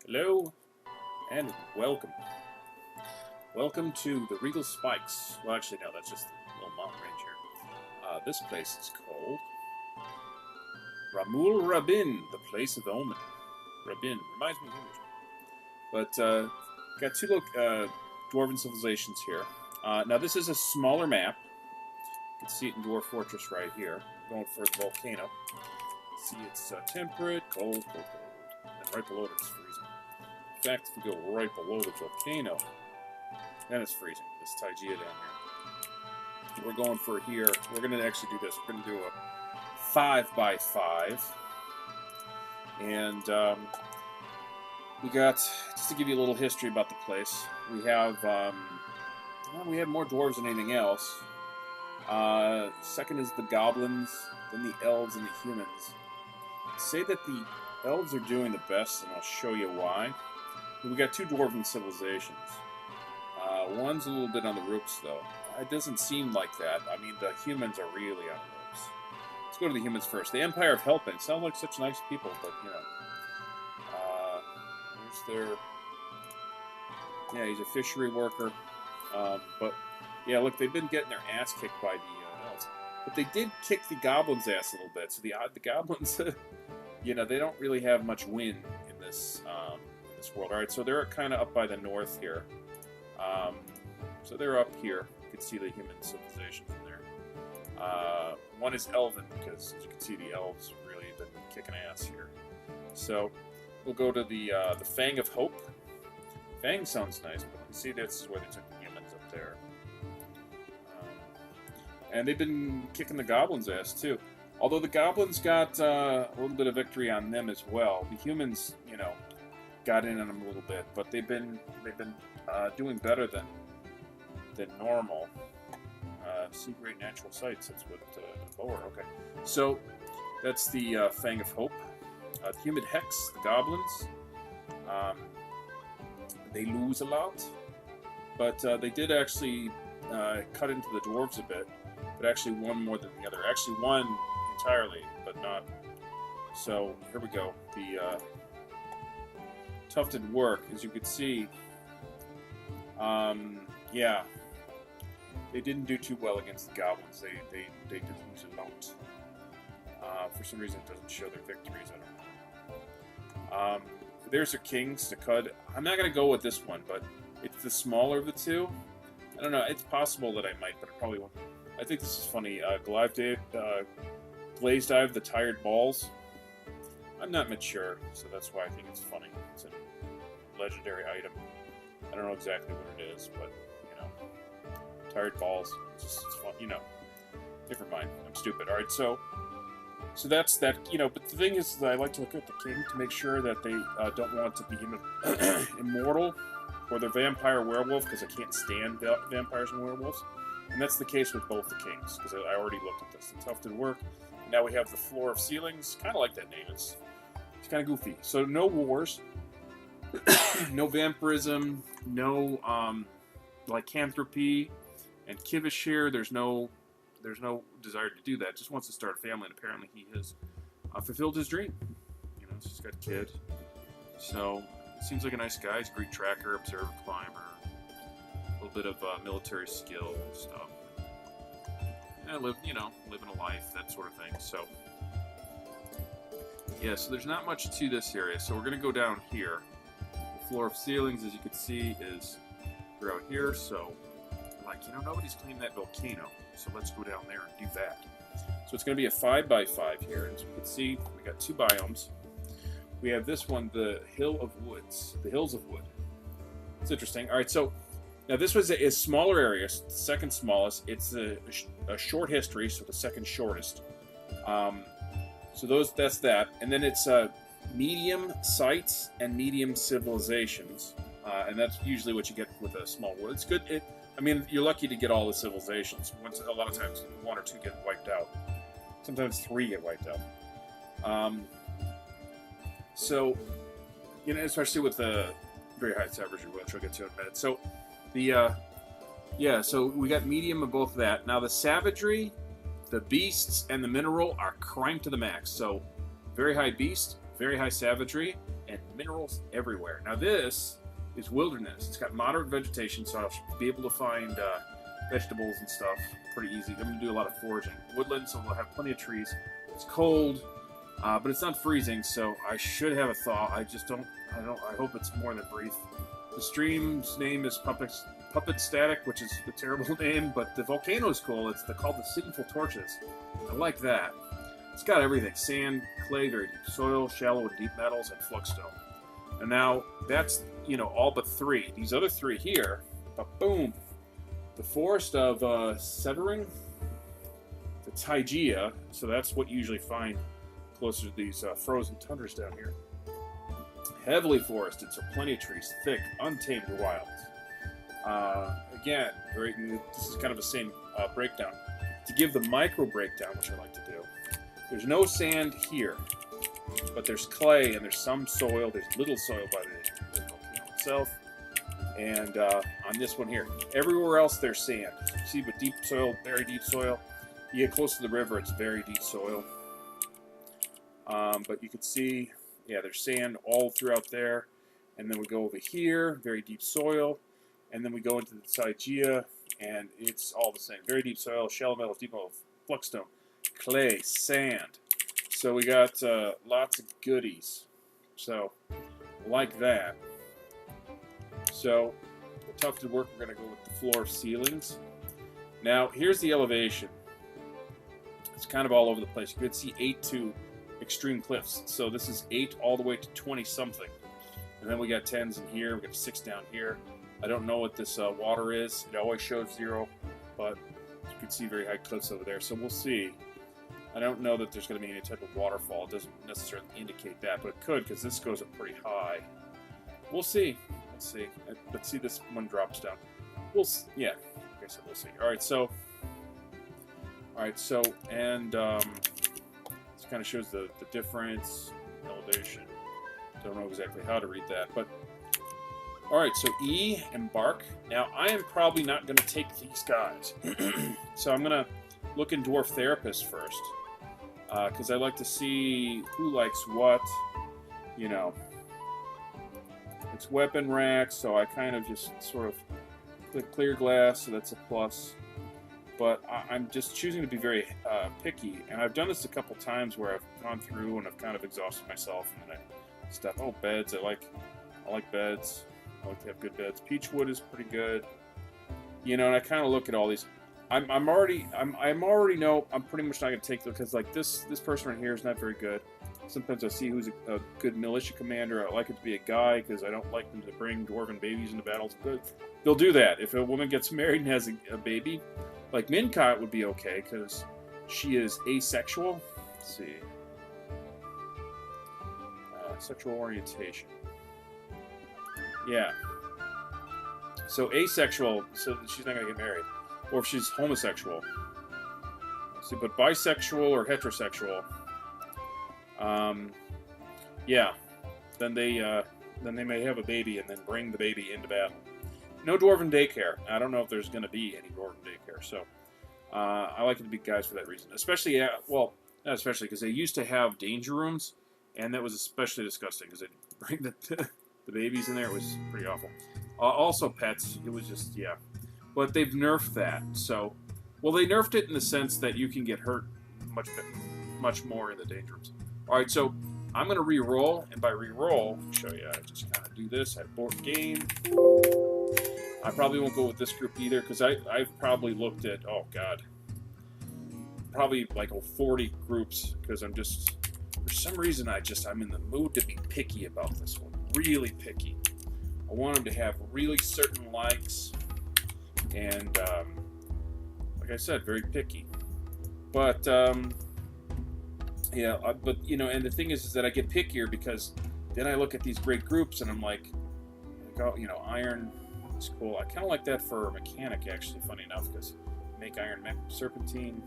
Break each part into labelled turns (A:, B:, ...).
A: Hello, and welcome. Welcome to the Regal Spikes. Well, actually, no, that's just the little mountain range here. This place is called Ramul Rabin, the place of omen. Rabin reminds me of English. But got two little dwarven civilizations here. Now, this is a smaller map. You can see it in Dwarf Fortress right here. Going for the volcano. See, it's temperate, cold, cold, cold. And right below it, it's freezing. In fact, if we go right below the volcano, then it's freezing. This Taijia down here. We're going for here. We're going to actually do this. We're going to do a 5x5. And we got, just to give you a little history about the place, we have more dwarves than anything else. Second is the goblins, then the elves and the humans. I'd say that the elves are doing the best, and I'll show you why. We got two dwarven civilizations. One's a little bit on the ropes, though. It doesn't seem like that. I mean, the humans are really on the ropes. Let's go to the humans first. The Empire of Helping. Sound like such nice people, but, you know. There's their... Yeah, he's a fishery worker. But, yeah, look, they've been getting their ass kicked by the elves. But they did kick the goblins' ass a little bit. So the goblins, you know, they don't really have much win in this world. All right, so they're kind of up by the north here. So they're up here. You can see the human civilization from there. One is Elven, because as you can see, the elves really have been kicking ass here. So we'll go to the Fang of Hope. Fang sounds nice, but you see this is where they took the humans up there. And they've been kicking the goblins' ass, too. Although the goblins got a little bit of victory on them as well. The humans, you know, got in on them a little bit, but they've been doing better than normal. See great natural sights. That's what lower. Okay, so that's the Fang of Hope. The Humid Hex, the goblins. They lose a lot, but they did actually cut into the dwarves a bit, but actually one more than the other. Actually won entirely, but not. So here we go. The tufted work, as you can see. Yeah, they didn't do too well against the goblins. They did lose a lot. For some reason, it doesn't show their victories. I don't know. There's their kings, Sakud. I'm not going to go with this one, but it's the smaller of the two. I don't know. It's possible that I might, but I probably won't. I think this is funny. Glaze Dive, the Tired Balls. I'm not mature, so that's why I think it's funny. It's a legendary item. I don't know exactly what it is, but, you know. Tired Balls. It's fun. You know. Never mind. I'm stupid. Alright, so that's that, you know, but the thing is that I like to look at the king to make sure that they don't want to be immortal, or they're vampire werewolf, because I can't stand vampires and werewolves. And that's the case with both the kings, because I already looked at this. The tufted work. And now we have the Floor of Ceilings. Kind of like that name. It's kind of goofy. So no wars, no vampirism, no lycanthropy, and Kivish here. There's no desire to do that. Just wants to start a family, and apparently he has fulfilled his dream. You know, he's got a kid. So seems like a nice guy. He's a great tracker, observer, climber. A little bit of military skill and stuff. Yeah, living a life, that sort of thing. So, yeah, so there's not much to this area. So we're going to go down here. The Floor of Ceilings, as you can see, is we're out here. So, like, you know, nobody's claimed that volcano. So let's go down there and do that. So it's going to be a 5x5 here. As you can see, we got two biomes. We have this one, the Hill of Woods. The Hills of Wood. It's interesting. All right, so now this was a smaller area, the second smallest. It's a short history, so the second shortest. So that's that. And then it's medium sites and medium civilizations. And that's usually what you get with a small world. It's good. I mean, you're lucky to get all the civilizations. A lot of times, one or two get wiped out. Sometimes three get wiped out. So, you know, especially with the very high savagery, which we'll get to in a minute. So, so we got medium of both of that. Now, the savagery, the beasts, and the mineral are cranked to the max. So, very high beast, very high savagery, and minerals everywhere. Now this is wilderness. It's got moderate vegetation, so I'll be able to find vegetables and stuff pretty easy. I'm going to do a lot of foraging. Woodland, so we'll have plenty of trees. It's cold, but it's not freezing, so I should have a thaw. I hope it's more than brief. The stream's name is Puppet Static, which is a terrible name, but the volcano is cool. It's called the Sinful Torches. I like that. It's got everything: sand, clay, very deep soil, shallow and deep metals, and flux-stone. And now that's, all but 3. These other 3 here, boom. The forest of Severing, the Taigea, so that's what you usually find closer to these frozen tundras down here. Heavily forested, so plenty of trees, thick, untamed wilds. Again, this is kind of the same breakdown. To give the micro breakdown, which I like to do, there's no sand here, but there's clay and there's some soil. There's little soil by the volcano itself, and on this one here, everywhere else there's sand. See, but deep soil, very deep soil. You get close to the river, it's very deep soil. But you can see, yeah, there's sand all throughout there. And then we go over here, very deep soil. And then we go into the Taigea, and it's all the same. Very deep soil, shallow metals, deep metal, flux-stone, clay, sand. So we got lots of goodies. So, like that. So, the tufted work, we're going to go with the floor ceilings. Now, here's the elevation. It's kind of all over the place. You can see 8 to extreme cliffs. So this is 8 all the way to 20-something. And then we got 10s in here. We got 6 down here. I don't know what this water is. It always shows 0, but you can see very high cliffs over there. So we'll see. I don't know that there's going to be any type of waterfall. It doesn't necessarily indicate that, but it could, because this goes up pretty high. We'll see. Let's see. Let's see, this one drops down. Yeah. Like I said, we'll see. All right, so, and this kind of shows the difference, elevation. Don't know exactly how to read that, but all right. So E, embark. Now I am probably not going to take these guys, so I'm going to look in Dwarf Therapist first, because I like to see who likes what. It's weapon rack, so I kind of just sort of click clear glass, so that's a plus. But I'm just choosing to be very picky, and I've done this a couple times where I've gone through and I've kind of exhausted myself, and then I step. Oh, beds! I like beds. I like to have good beds. Peachwood is pretty good, and I kind of look at all these. I'm already know I'm pretty much not going to take them, because like this person right here is not very good. Sometimes I see who's a good militia commander. I like it to be a guy, because I don't like them to bring dwarven babies into battles. But they'll do that if a woman gets married and has a baby. Like Mincott would be okay, because she is asexual. Let's see. Sexual orientation. Yeah. So asexual, so she's not going to get married. Or if she's homosexual. Let's see, but bisexual or heterosexual. Yeah. Then they may have a baby and then bring the baby into battle. No dwarven daycare. I don't know if there's going to be any dwarven daycare, so I like it to be guys for that reason. Especially, well, not especially, because they used to have danger rooms, and that was especially disgusting, because they'd bring the babies in there. It was pretty awful. Also pets. It was just, yeah. But they've nerfed that, so... Well, they nerfed it in the sense that you can get hurt much more in the danger rooms. Alright, so I'm going to re-roll, and by re-roll, I'll show you, I just kind of do this. I board game. I probably won't go with this group either, because I've probably looked at, oh god, probably like 40 groups, because I'm just, for some reason, I'm in the mood to be picky about this one. Really picky. I want them to have really certain likes, and like I said, very picky. But yeah, but and the thing is that I get pickier, because then I look at these great groups and I'm like, iron is cool. I kind of like that for a mechanic, actually, funny enough, because make iron serpentine.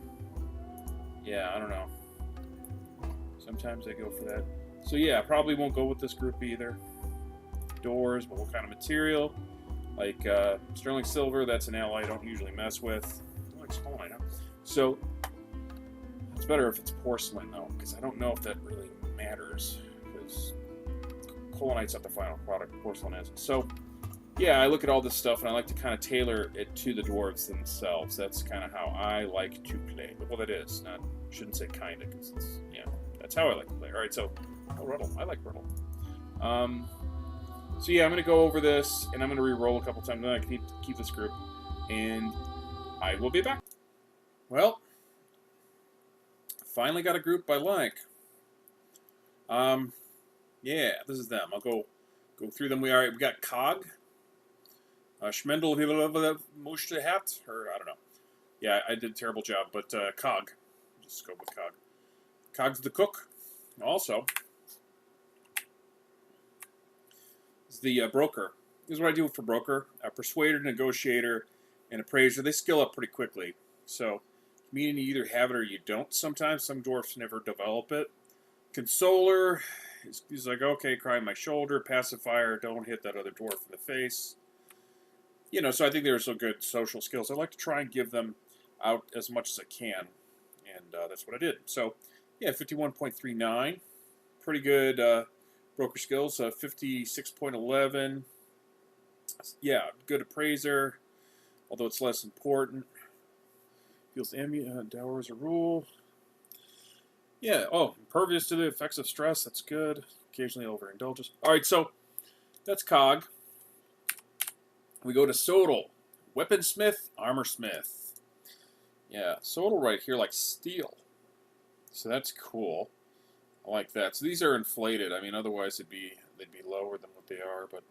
A: Yeah, I don't know. Sometimes I go for that. So yeah, I probably won't go with this group either. Doors, but what kind of material? Like sterling silver, that's an ally I don't usually mess with. I like small item. So it's better if it's porcelain, though, because I don't know if that really matters. Colonite's not the final product, porcelain is. So, yeah, I look at all this stuff, and I like to kind of tailor it to the dwarves themselves. That's kind of how I like to play. Well, that is. Shouldn't say kind of, because it's, yeah, that's how I like to play. All right, so, Ruddle. I like Ruddle. So, yeah, I'm going to go over this, and I'm going to re-roll a couple times. Then I can keep this group, and I will be back. Well, finally got a group I like. Yeah, this is them. I'll go through them. We got Cog. Schmendel Mochte Hat, or I don't know. Yeah, I did a terrible job, but Cog. Just go with Cog. Cog's the cook. Also, is the broker. This is what I do for broker. A persuader, negotiator, and appraiser. They skill up pretty quickly. So, meaning you either have it or you don't sometimes. Some dwarfs never develop it. Consoler. He's like, okay, cry my shoulder. Pacifier, don't hit that other dwarf in the face. You know, so I think there's some good social skills. I like to try and give them out as much as I can. And that's what I did. So, yeah, 51.39. Pretty good broker skills. 56.11. Yeah, good appraiser. Although it's less important. Feels dower as a rule. Yeah, impervious to the effects of stress. That's good. Occasionally overindulges. All right, so that's Cog. We go to Sodal. Weaponsmith, Armorsmith. Yeah, Sodal right here like steel. So that's cool. I like that. So these are inflated. I mean, otherwise they'd be lower than what they are, but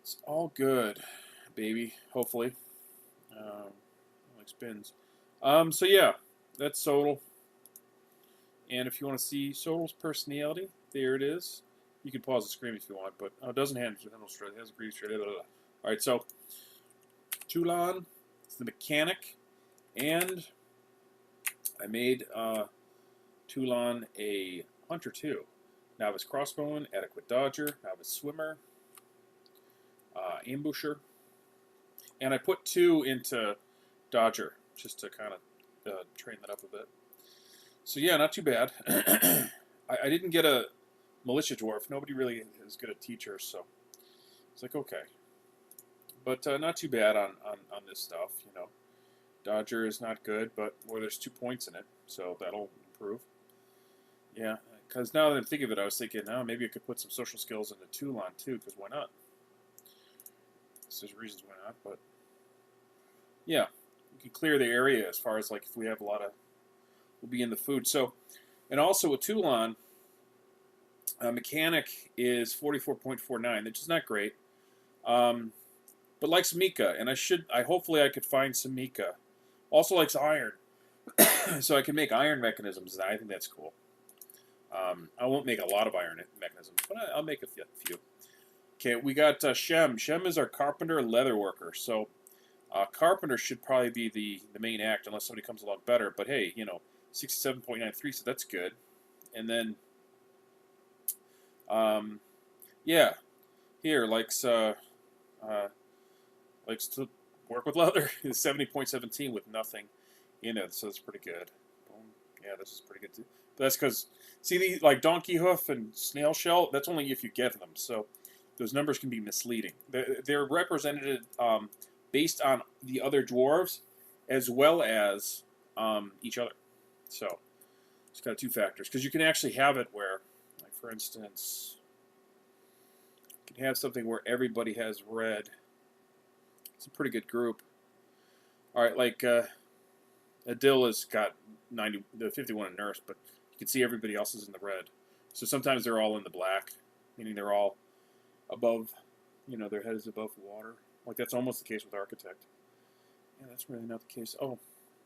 A: it's all good, baby. Hopefully. Like spins. So yeah, that's Sodal. And if you want to see Sodal's personality, there it is. You can pause the screen if you want, but it doesn't handle straight. It has a grease straight. All right, so Toulon is the mechanic, and I made Toulon a hunter too. Novice crossbowman, adequate dodger, novice swimmer, ambusher, and I put 2 into dodger just to kind of train that up a bit. So yeah, not too bad. I didn't get a militia dwarf. Nobody really is good at teachers, so it's like, okay. But not too bad on this stuff, you know. Dodger is not good, but there's 2 points in it, so that'll improve. Yeah, because now that I'm thinking of it, I was thinking, maybe I could put some social skills into Toulon too, because why not? So there's reasons why not, but yeah, we can clear the area as far as like if we have a lot of, we'll be in the food. So, and also with Toulon, mechanic is 44.49, which is not great, but likes Mika, and hopefully I could find some Mika. Also likes iron, so I can make iron mechanisms, and I think that's cool. I won't make a lot of iron mechanisms, but I'll make a few. Okay, we got Shem. Shem is our carpenter leather worker, so carpenter should probably be the main act unless somebody comes along better, but hey, you know, 67.93, so that's good. And then, yeah, here, likes to work with leather. 70.17 with nothing in it, so that's pretty good. Boom. Yeah, this is pretty good too. But that's because, see, these like donkey hoof and snail shell, that's only if you get them, so those numbers can be misleading. They're represented based on the other dwarves as well as each other. So it's got 2 factors, because you can actually have it where, like for instance, you can have something where everybody has red. It's a pretty good group. All right, like Adil has got 51 in nurse, but you can see everybody else is in the red. So sometimes they're all in the black, meaning they're all above, you know, their head is above water. Like that's almost the case with architect. Yeah, that's really not the case. Oh,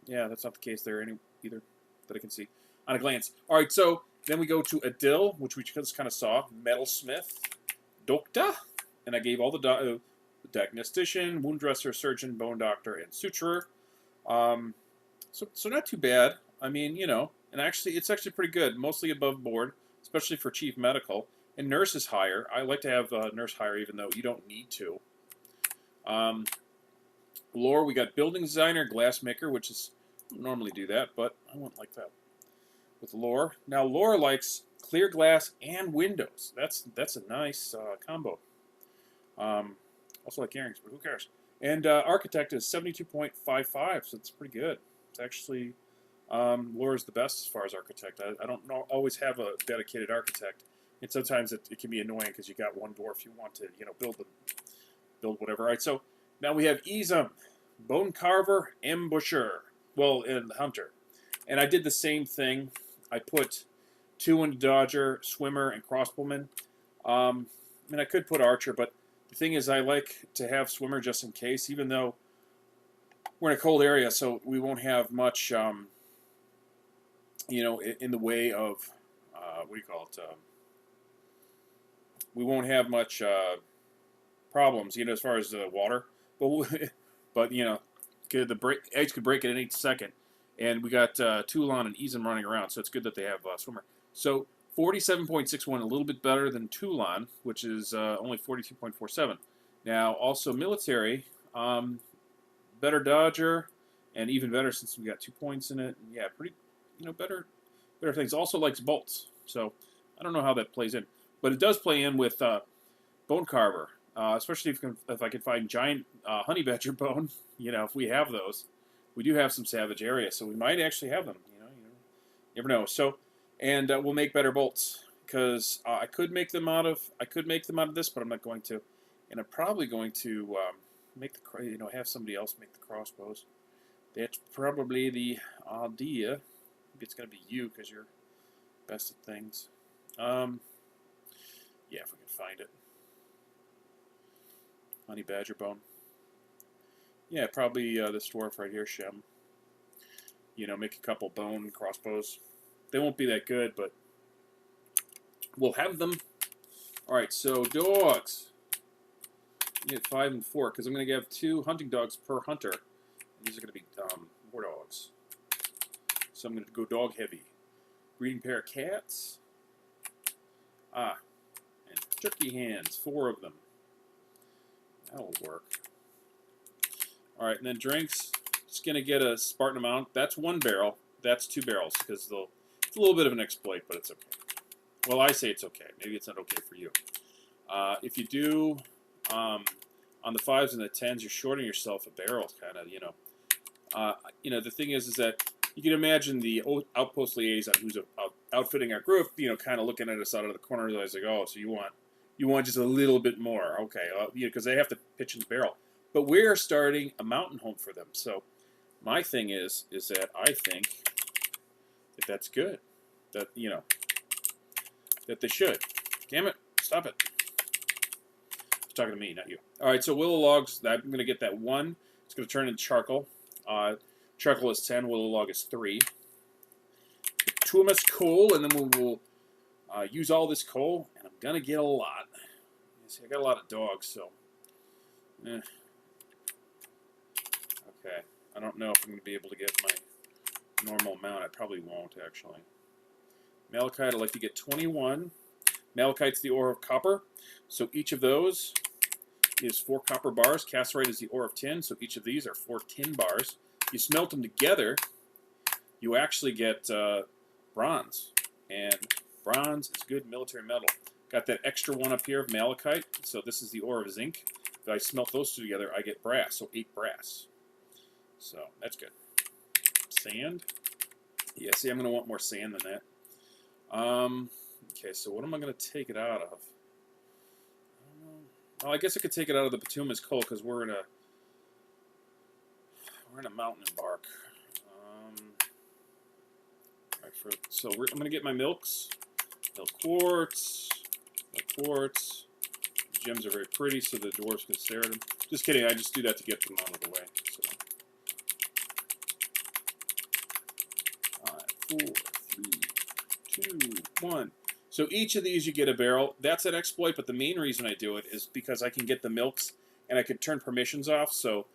A: yeah, that's not the case there either that I can see on a glance. All right, so then we go to Adil, which we just kind of saw, metalsmith, doctor, and I gave all the diagnostician, wound dresser, surgeon, bone doctor, and suturer. So not too bad. I mean, you know, and actually, it's actually pretty good, mostly above board, especially for chief medical. And nurse is higher. I like to have nurse higher, even though you don't need to. Lore, we got building designer, glassmaker, which is, I don't normally do that, but I won't like that. with lore. Now lore likes clear glass and windows. That's a nice combo. Also like earrings, but who cares? And architect is 72.55, so it's pretty good. It's actually lore is the best as far as architect. I don't always have a dedicated architect, and sometimes it can be annoying because you got one dwarf you want to build whatever. All right, so now we have Isam, Bone Carver, Ambusher, well, and Hunter. And I did the same thing. I put 2 into Dodger, Swimmer, and Crossbowman. I mean, I could put Archer, but the thing is I like to have Swimmer just in case, even though we're in a cold area, so we won't have much, you know, in the way of, what do you call it? We won't have much problems, you know, as far as water. But you know, eggs could break at any second. And we got Toulon and Isam running around, so it's good that they have Swimmer. So 47.61, a little bit better than Toulon, which is only 42.47. Now, also military, better Dodger, and even better since we got 2 points in it. Yeah, pretty, you know, better things. Also likes bolts, so I don't know how that plays in, but it does play in with Bone Carver, especially if I can find giant honey badger bone. You know, if we have those. We do have some savage areas, so we might actually have them. You never know. So, and we'll make better bolts because I could make them out of this, but I'm not going to. And I'm probably going to have somebody else make the crossbows. That's probably the idea. Maybe it's going to be you because you're best at things. Yeah, if we can find it. Honey badger bone. Yeah, probably this dwarf right here, Shem. You know, make a couple bone crossbows. They won't be that good, but we'll have them. All right, so dogs. You get 5 and 4 because I'm going to have 2 hunting dogs per hunter. And these are going to be war dogs. So I'm going to go dog heavy. Breeding pair of cats. And turkey hens, 4 of them. That'll work. All right, and then drinks. Just going to get a Spartan amount. That's 1 barrel. That's 2 barrels because it's a little bit of an exploit, but it's okay. Well, I say it's okay. Maybe it's not okay for you. If you do on the 5s and the 10s, you're shorting yourself a barrel, kind of. You know, the thing is that you can imagine the outpost liaison who's outfitting our group. You know, kind of looking at us out of the corner of the eyes, like, oh, so you want just a little bit more, okay? Because they have to pitch in the barrel. But we're starting a mountain home for them. So my thing is that I think that that's good. That, you know, that they should. Damn it. Stop it. You're talking to me, not you. All right, so willow logs, I'm going to get that 1. It's going to turn into charcoal. Charcoal is 10. Willow log is 3. Bituminous coal, and then we'll use all this coal, and I'm going to get a lot. See, I got a lot of dogs, so... Okay, I don't know if I'm going to be able to get my normal amount. I probably won't, actually. Malachite, I'd like to get 21. Malachite's the ore of copper, so each of those is 4 copper bars. Cassiterite is the ore of tin, so each of these are 4 tin bars. You smelt them together, you actually get bronze, and bronze is good military metal. Got that extra 1 up here of malachite, so this is the ore of zinc. If I smelt those 2 together, I get brass, so 8 brass. So, that's good. Sand. Yeah, see, I'm going to want more sand than that. Okay, so what am I going to take it out of? Well, I guess I could take it out of the bituminous coal because we're in a mountain in bark. So I'm going to get my milks. Milk quartz. Gems are very pretty, so the dwarves can stare at them. Just kidding, I just do that to get them out of the way. So. 5, 4, 3, 2, 1. So each of these you get a barrel. That's an exploit, but the main reason I do it is because I can get the milks and I can turn permissions off, so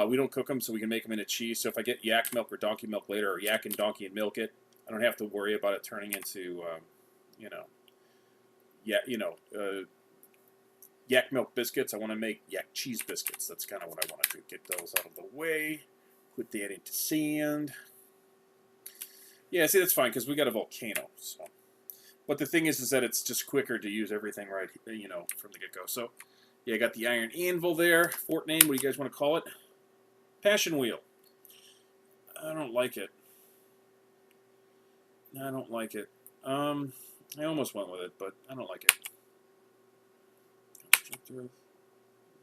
A: we don't cook them, so we can make them into cheese. So if I get yak milk or donkey milk later, or yak and donkey and milk it, I don't have to worry about it turning into, yak milk biscuits. I want to make yak cheese biscuits. That's kind of what I want to do. Get those out of the way. Put that into sand. Yeah, see, that's fine, because we got a volcano, so. But the thing is that it's just quicker to use everything right, you know, from the get-go. So, yeah, I got the iron anvil there. Fort name, what do you guys want to call it? Passion wheel. I don't like it. I don't like it. I almost went with it, but I don't like it.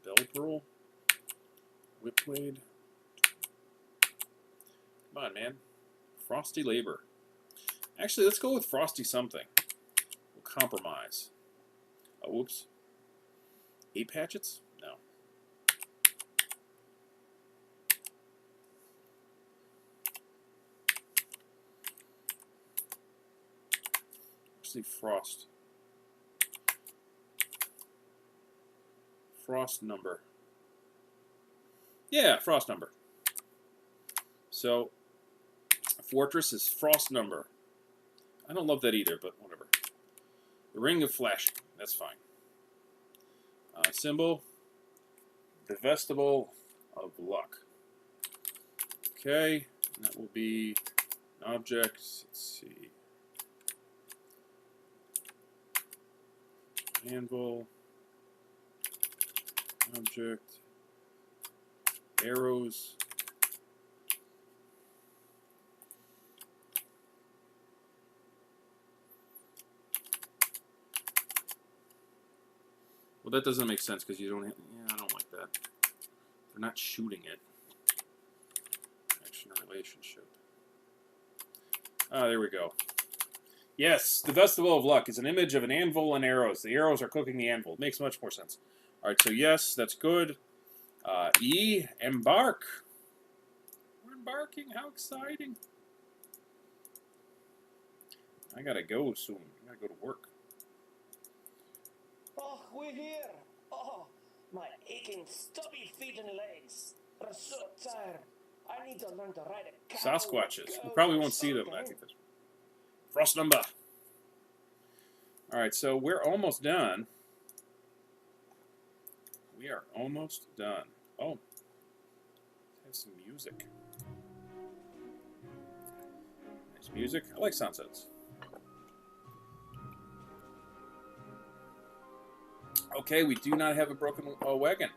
A: Bell pearl. Whipblade. Come on, man. Frosty labor. Actually, let's go with frosty something. We'll compromise. Oh, whoops. 8 hatchets? No. Actually, frost. Frostnumber. Yeah, Frostnumber. So, fortress is Frostnumber. I don't love that either, but whatever. The Ring of Flashing. That's fine. Symbol. The Vestibule of Luck. Okay. And that will be an object. Let's see. Anvil. Object. Arrows. Well, that doesn't make sense because you don't have, yeah, I don't like that. They're not shooting it. Action relationship. Ah, there we go. Yes, the Vestibule of Luck is an image of an anvil and arrows. The arrows are cooking the anvil. It makes much more sense. All right, so yes, that's good. E, embark. We're embarking. How exciting. I gotta go soon. I gotta go to work.
B: Oh, we're here. Oh, my aching, stubby feet and legs. I'm so tired. I need to learn to ride a cow.
A: Sasquatches. We probably won't see them. I think that's Frostnumber. All right, so we're almost done. We are almost done. Oh, let's have some music. Nice music. I like sunsets. Okay, we do not have a broken wagon.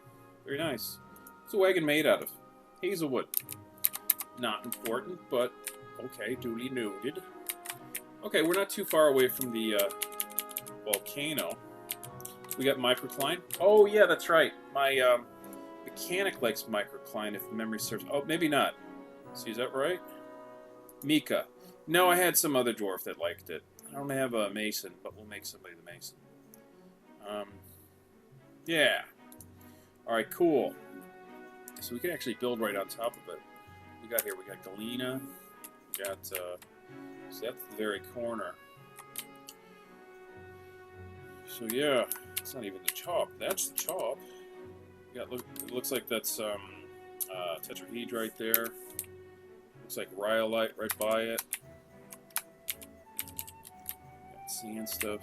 A: Very nice. What's a wagon made out of? Hazelwood. Not important, but okay, duly noted. Okay, we're not too far away from the volcano. We got microcline. Oh, yeah, that's right. My mechanic likes microcline, if memory serves. Oh, maybe not. See, is that right? Mika. No, I had some other dwarf that liked it. I don't have a mason, but we'll make somebody the mason. Yeah. Alright, cool. So we can actually build right on top of it. We got here, we got Galena. We got, so that's the very corner. So yeah, it's not even the chop. That's the chop. We got, it looks like that's tetrahedrite there. Looks like rhyolite right by it. Got sand stuff.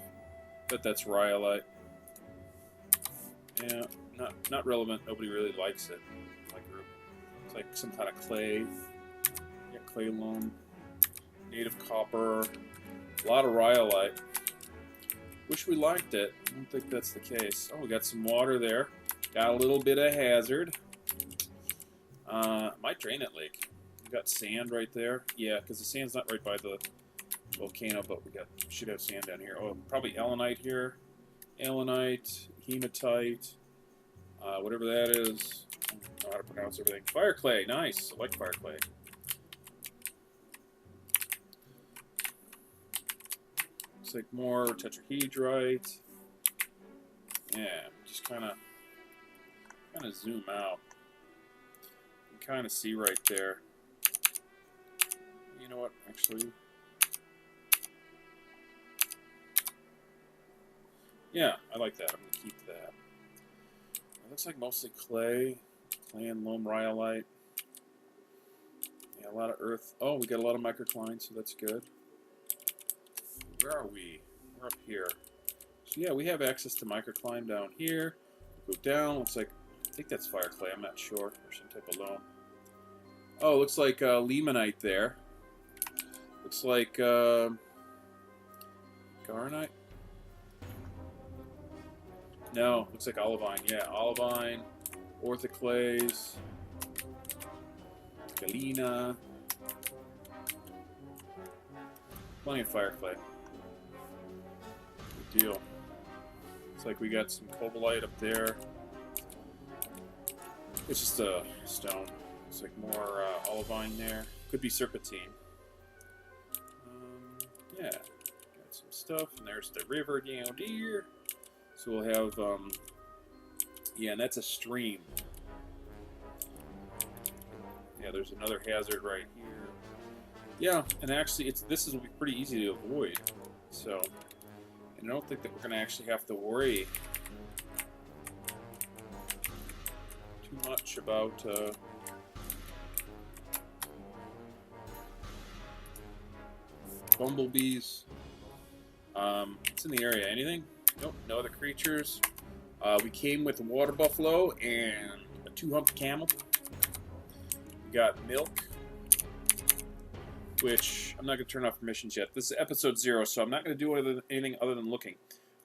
A: Bet that's rhyolite. Yeah, not relevant. Nobody really likes it. My group. It's like some kind of clay. Yeah, clay loam. Native copper. A lot of rhyolite. Wish we liked it. I don't think that's the case. Oh, we got some water there. Got a little bit of hazard. Might drain it lake. We got sand right there. Yeah, because the sand's not right by the volcano, but we should have sand down here. Oh, probably allanite here. Allanite, hematite, whatever that is. I don't know how to pronounce everything. Fire clay, nice. I like fire clay. Looks like more tetrahedrite. Yeah, just kind of zoom out. You can kind of see right there. You know what? Actually. Yeah, I like that. I'm going to keep that. It looks like mostly clay and loam rhyolite. Yeah, a lot of earth. Oh, we got a lot of microcline, so that's good. Where are we? We're up here. So yeah, we have access to microcline down here. Go down. Looks like, I think that's fire clay. I'm not sure. Or some type of loam. Oh, looks like limonite there. Looks like Garnite. No, looks like olivine. Yeah, olivine, orthoclase, galena. Plenty of fire clay. Good deal. Looks like we got some cobalite up there. It's just a stone. Looks like more olivine there. Could be serpentine. Yeah, got some stuff. And there's the river down there. So we'll have, yeah, and that's a stream. Yeah, there's another hazard right here. Yeah, and actually, this will be pretty easy to avoid. So, and I don't think that we're going to actually have to worry too much about bumblebees. What's in the area? Anything? Nope, no other creatures. We came with a water buffalo and a 2-humped camel. We got milk, which I'm not going to turn off permissions yet. This is episode 0, so I'm not going to do anything other than looking.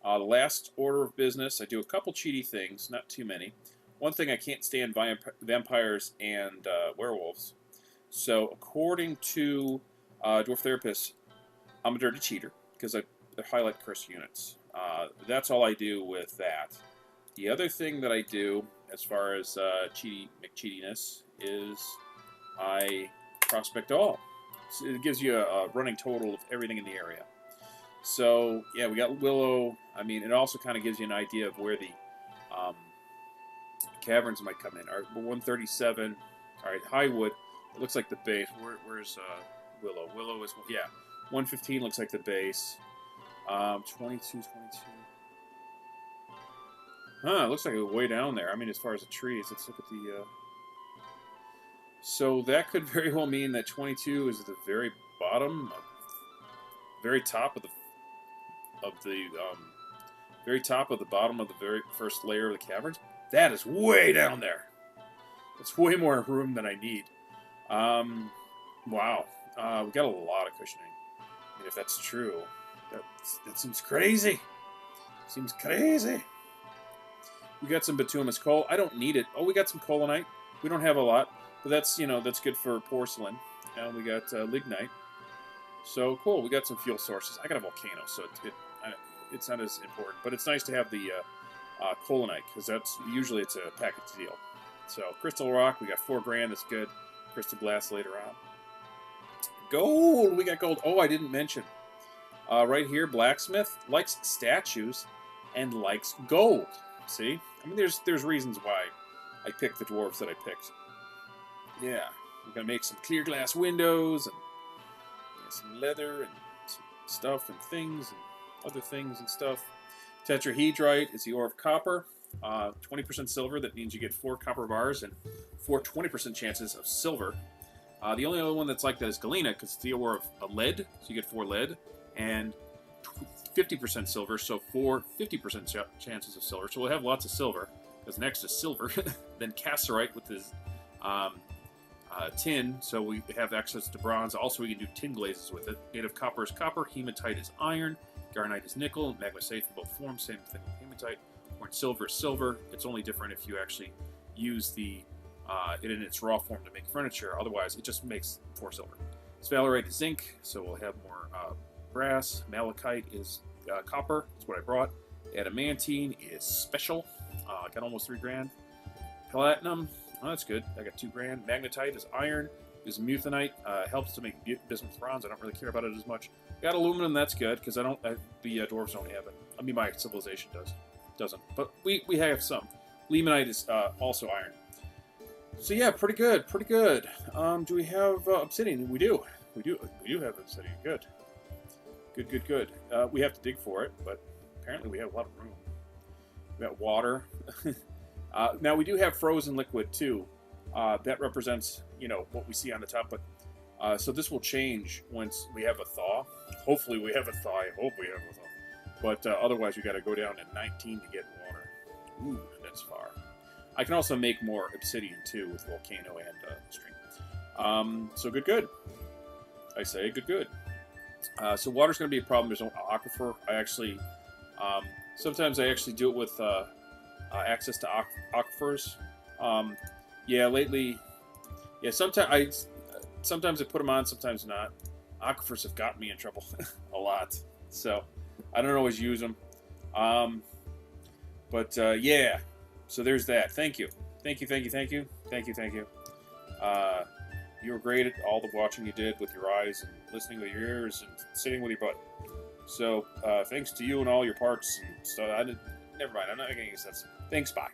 A: The last order of business, I do a couple cheaty things, not too many. One thing, I can't stand vampires and werewolves. So according to Dwarf Therapist, I'm a dirty cheater because I highlight cursed units. That's all I do with that. The other thing that I do, as far as McCheatiness, is I prospect all. So it gives you a running total of everything in the area. So, yeah, we got Willow. I mean, it also kind of gives you an idea of where the caverns might come in. All right, 137. All right, Highwood. It looks like the base. Where's Willow? Willow is, yeah, 115 looks like the base. 22. Huh, it looks like it's way down there. I mean, as far as the trees, let's look at the... So that could very well mean that 22 is at the very bottom, very top of the very top of the bottom of the very first layer of the caverns. That is way down there. That's way more room than I need. Wow. We got a lot of cushioning. I mean, if that's true, that seems crazy. Seems crazy. We got some bituminous coal. I don't need it. Oh, we got some colinite. We don't have a lot, but that's, you know, that's good for porcelain. And we got lignite. So cool. We got some fuel sources. I got a volcano, so it's not as important. But it's nice to have the colinite, because that's usually it's a package deal. So crystal rock, we got 4 grand. That's good. Crystal glass later on. Gold. We got gold. Oh, I didn't mention. Right here, blacksmith likes statues and likes gold. See? I mean, there's reasons why I picked the dwarves that I picked. Yeah. We're going to make some clear glass windows and some leather and some stuff and things and other things and stuff. Tetrahedrite is the ore of copper. 20% silver. That means you get 4 copper bars and 4 20% chances of silver. The only other one that's like that is galena, because it's the ore of lead, so you get 4 lead, and 50% silver, so 4 50% chances of silver. So we'll have lots of silver, because next is silver. Then cassiterite with this tin, so we have access to bronze. Also, we can do tin glazes with it. Made of copper is copper, hematite is iron, garnite is nickel, magnesite in both forms, same thing with hematite. Or silver is silver. It's only different if you actually use it in its raw form to make furniture. Otherwise, it just makes 4 silver. Sphalerite is zinc, so we'll have more brass. Malachite is copper. That's what I brought. Adamantine is special. I got almost 3 grand. Platinum, oh, that's good. I got 2 grand. Magnetite is iron. Bismuthinite helps to make bismuth bronze. I don't really care about it as much. Got aluminum. That's good because the dwarves don't have it. I mean, my civilization doesn't. But we have some. Limonite is also iron. So yeah, pretty good. Pretty good. Do we have obsidian? We do. We do have obsidian. Good. Good. We have to dig for it, but apparently we have a lot of room. We got water. Now we do have frozen liquid too. That represents, you know, what we see on the top. But so this will change once we have a thaw. Hopefully we have a thaw. I hope we have a thaw. But otherwise we got to go down to 19 to get water. Ooh, that's far. I can also make more obsidian too with volcano and stream. So good. I say good. So water's going to be a problem. There's no aquifer. Sometimes I actually do it with access to aquifers. Yeah, lately, yeah. Sometimes I put them on, sometimes not. Aquifers have gotten me in trouble a lot, so I don't always use them. Yeah. So there's that. Thank you. You were great at all the watching you did with your eyes and listening with your ears and sitting with your butt. So thanks to you and all your parts and stuff. Never mind. I'm not making any sense. Thanks. Bye.